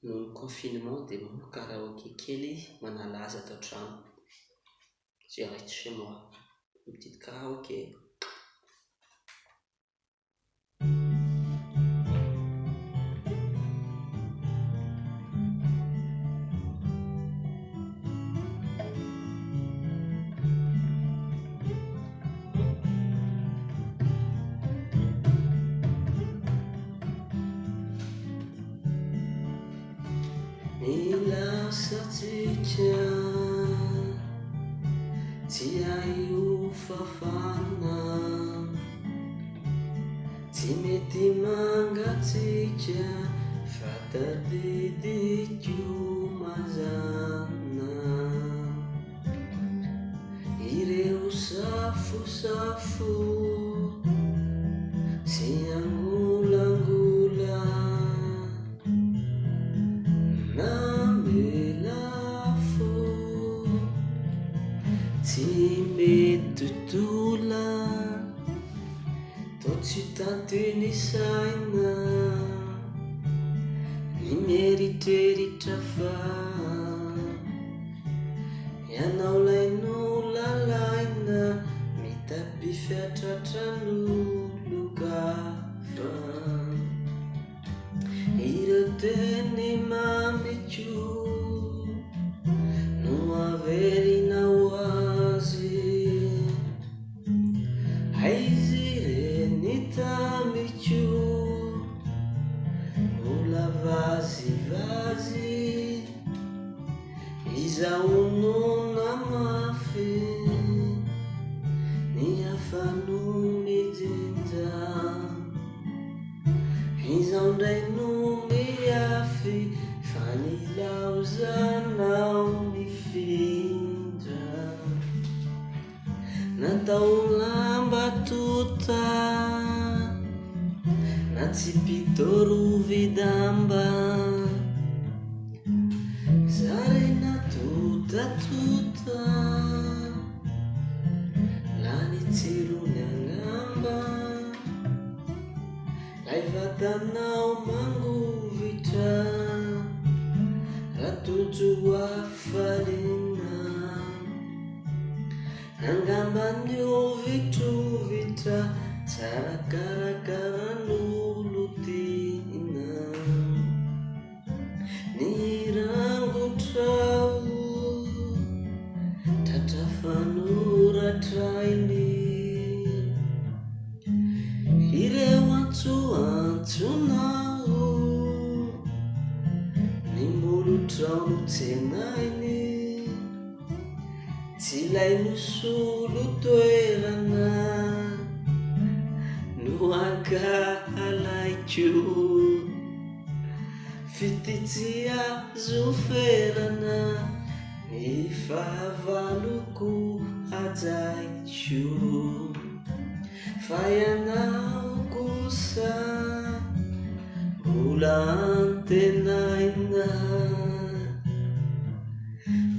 Noho ny confinement dia manao karaoké kely manala azy ato an-trano. Je reste chez moi, une petite karaoké. Nilasatsika tsy hay fafana, tsy mety mangatsika fa tadidiko mazana. Ireo safosafo sy angolangola namelafo tsy mety tola, tao tsy tanteny saina ny mieritreritra fa ianao laino lalaina mitapifiatratranolokafa. Ireo teny mameko no averinao azy, aizy reny tameko mbola vazivazy. Izaho nona mafy ny afano mijinja, izaho ndray no miafy fa nilaozanao mifindra. Natao lamba tota na tsy mpitorovy-damba, zarena totatota lany tsirony angamba. Lay vatanao mangovitra ratojo afaliana, angambany ovitrovitra tsara karakaran'olo tiana. Ny rangotrao tratra fanoratrainy, ireo antsoantsonao ny molotrao no tsenainy, tsy ilaino solo toerana no ankahalaiko. Fity tsy azo ferana ny fahavaloko ajaiko, fa ianao kosa mbola antenaina,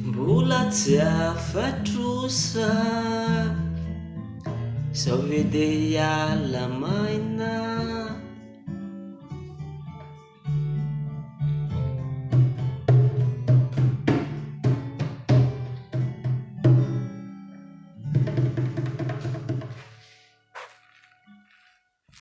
mbola tsy afatrosa sao ve de hiala maina.